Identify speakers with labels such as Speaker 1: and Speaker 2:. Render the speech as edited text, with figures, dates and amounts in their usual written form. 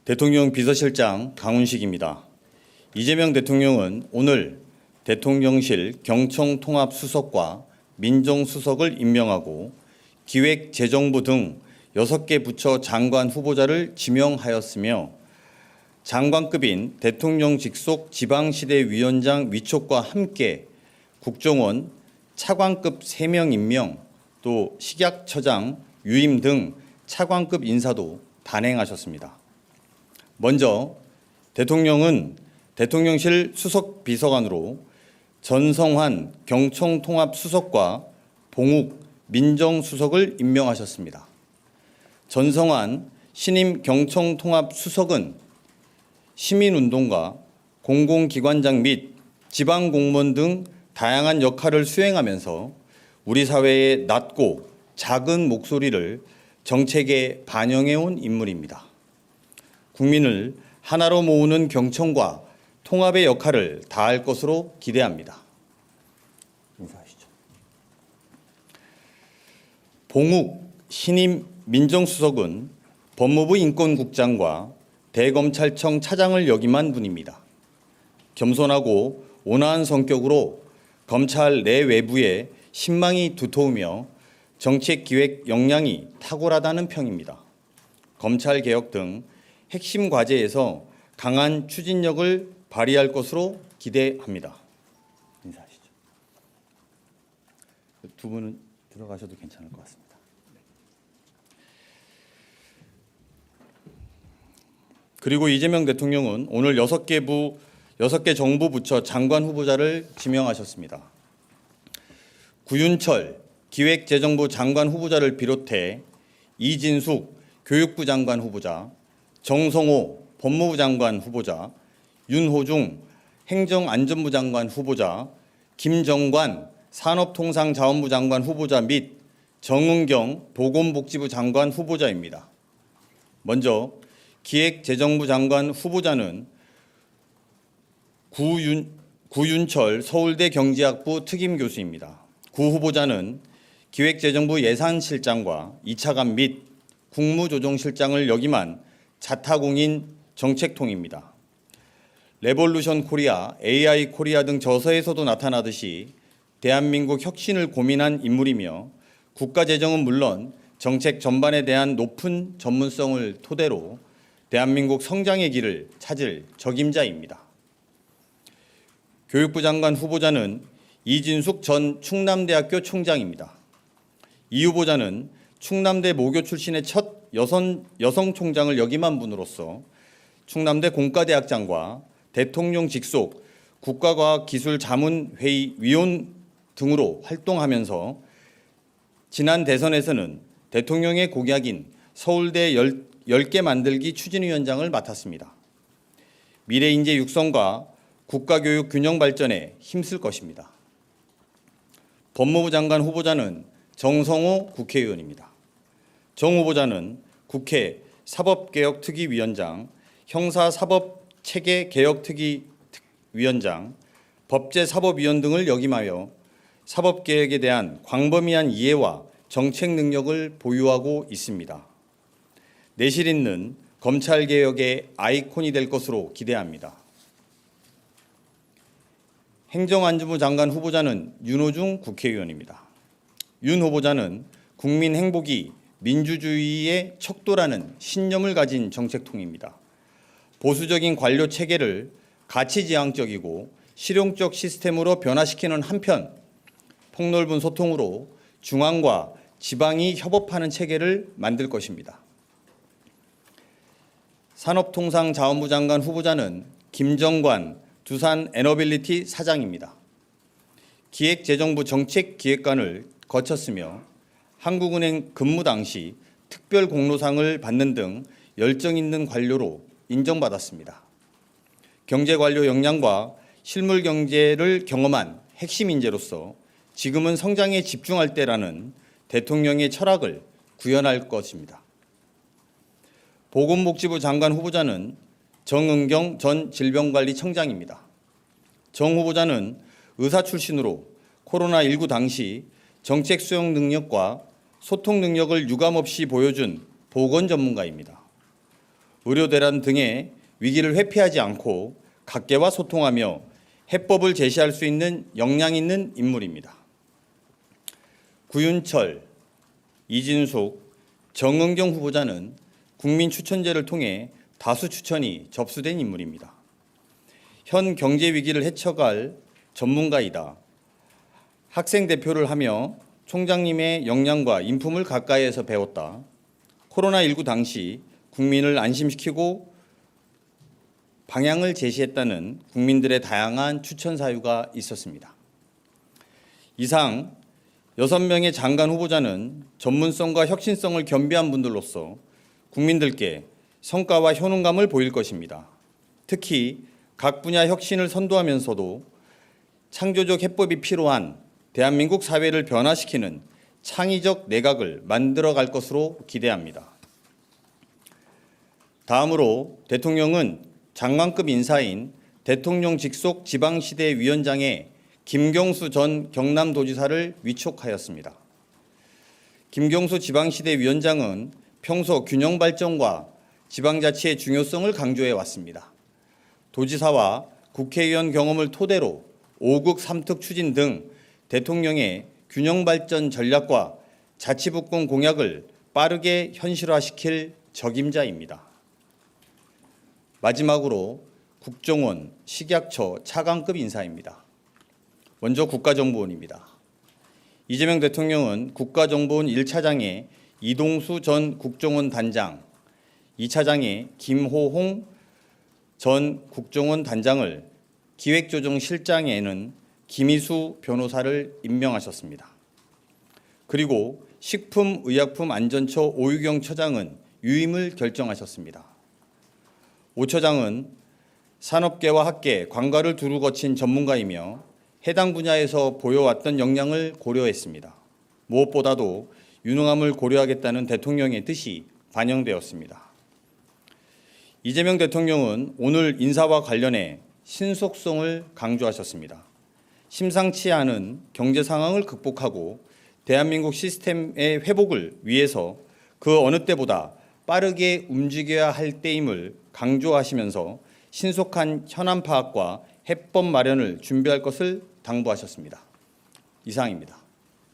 Speaker 1: 대통령 비서실장 강훈식입니다. 이재명 대통령은 오늘 대통령실 경청통합수석과 민정수석을 임명하고 기획재정부 등 6개 부처 장관 후보자를 지명하였으며 장관급인 대통령 직속 지방시대위원장 위촉과 함께 국정원 차관급 3명 임명, 또 식약처장 유임 등 차관급 인사도 단행하셨습니다. 먼저 대통령은 대통령실 수석비서관으로 전성환 경청통합수석과 봉욱 민정수석을 임명하셨습니다. 전성환 신임 경청통합수석은 시민운동가, 공공기관장 및 지방공무원 등 다양한 역할을 수행하면서 우리 사회의 낮고 작은 목소리를 정책에 반영해온 인물입니다. 국민을 하나로 모으는 경청과 통합의 역할을 다할 것으로 기대합니다. 인사하시죠. 봉욱 신임 민정수석은 법무부 인권국장과 대검찰청 차장을 역임한 분입니다. 겸손하고 온화한 성격으로 검찰 내외부에 신망이 두터우며 정책기획 역량이 탁월하다는 평입니다. 검찰개혁 등 핵심 과제에서 강한 추진력을 발휘할 것으로 기대합니다. 인사하시죠. 두 분은 들어가셔도 괜찮을 것 같습니다. 그리고 이재명 대통령은 오늘 6개 정부 부처 장관 후보자를 지명하셨습니다. 구윤철 기획재정부 장관 후보자를 비롯해 이진숙 교육부 장관 후보자, 정성호 법무부 장관 후보자, 윤호중 행정안전부 장관 후보자, 김정관 산업통상자원부 장관 후보자 및 정은경 보건복지부 장관 후보자입니다. 먼저 기획재정부 장관 후보자는 구윤철 서울대 경제학부 특임교수입니다. 구 후보자는 기획재정부 예산실장과 2차관 및 국무조정실장을 역임한 자타공인 정책통입니다. 레볼루션 코리아, AI 코리아 등 저서에서도 나타나듯이 대한민국 혁신을 고민한 인물이며 국가재정은 물론 정책 전반에 대한 높은 전문성을 토대로 대한민국 성장의 길을 찾을 적임자입니다. 교육부 장관 후보자는 이진숙 전 충남대학교 총장입니다. 이 후보자는 충남대 모교 출신의 첫 여성 총장을 역임한 분으로서 충남대 공과대학장과 대통령 직속 국가과학기술자문회의 위원 등으로 활동하면서 지난 대선에서는 대통령의 공약인 서울대 10개 만들기 추진위원장을 맡았습니다. 미래인재 육성과 국가교육 균형 발전에 힘쓸 것입니다. 법무부 장관 후보자는 정성호 국회의원입니다. 정 후보자는 국회 사법개혁특위위원장, 형사사법체계개혁특위위원장, 법제사법위원 등을 역임하여 사법개혁에 대한 광범위한 이해와 정책 능력을 보유하고 있습니다. 내실 있는 검찰개혁의 아이콘이 될 것으로 기대합니다. 행정안전부 장관 후보자는 윤호중 국회의원입니다. 윤 후보자는 국민 행복이 민주주의의 척도라는 신념을 가진 정책통입니다. 보수적인 관료 체계를 가치지향적이고 실용적 시스템으로 변화시키는 한편 폭넓은 소통으로 중앙과 지방이 협업하는 체계를 만들 것입니다. 산업통상자원부 장관 후보자는 김정관 두산 에너빌리티 사장입니다. 기획재정부 정책기획관을 거쳤으며 한국은행 근무 당시 특별공로상을 받는 등 열정 있는 관료로 인정받았습니다. 경제관료 역량과 실물 경제를 경험한 핵심 인재로서 지금은 성장에 집중할 때라는 대통령의 철학을 구현할 것입니다. 보건복지부 장관 후보자는 정은경 전 질병관리청장입니다. 정 후보자는 의사 출신으로 코로나19 당시 정책 수용 능력과 소통 능력을 유감없이 보여준 보건 전문가입니다. 의료대란 등의 위기를 회피하지 않고 각계와 소통하며 해법을 제시할 수 있는 역량 있는 인물입니다. 구윤철, 이진숙, 정은경 후보자는 국민 추천제를 통해 다수 추천이 접수된 인물입니다. 현 경제 위기를 헤쳐갈 전문가이다. 학생 대표를 하며 총장님의 역량과 인품을 가까이에서 배웠다. 코로나19 당시 국민을 안심시키고 방향을 제시했다는 국민들의 다양한 추천 사유가 있었습니다. 이상 6명의 장관 후보자는 전문성과 혁신성을 겸비한 분들로서 국민들께 성과와 효능감을 보일 것입니다. 특히 각 분야 혁신을 선도하면서도 창조적 해법이 필요한 대한민국 사회를 변화시키는 창의적 내각을 만들어갈 것으로 기대합니다. 다음으로 대통령은 장관급 인사인 대통령 직속 지방시대위원장의 김경수 전 경남도지사를 위촉하였습니다. 김경수 지방시대위원장은 평소 균형 발전과 지방자치의 중요성을 강조해 왔습니다. 도지사와 국회의원 경험을 토대로 5국 3특 추진 등 대통령의 균형 발전 전략과 자치분권 공약을 빠르게 현실화시킬 적임자입니다. 마지막으로 국정원, 식약처 차관급 인사입니다. 먼저 국가정보원입니다. 이재명 대통령은 국가정보원 1차장에 이동수 전 국정원 단장, 2차장에 김호홍 전 국정원 단장을, 기획조정실장에는 김희수 변호사를 임명하셨습니다. 그리고 식품의약품안전처 오유경 처장은 유임을 결정하셨습니다. 오 처장은 산업계와 학계, 관가를 두루 거친 전문가이며 해당 분야에서 보여왔던 역량을 고려했습니다. 무엇보다도 유능함을 고려하겠다는 대통령의 뜻이 반영되었습니다. 이재명 대통령은 오늘 인사와 관련해 신속성을 강조하셨습니다. 심상치 않은 경제 상황을 극복하고 대한민국 시스템의 회복을 위해서 그 어느 때보다 빠르게 움직여야 할 때임을 강조하시면서 신속한 현안 파악과 해법 마련을 준비할 것을 당부하셨습니다. 이상입니다.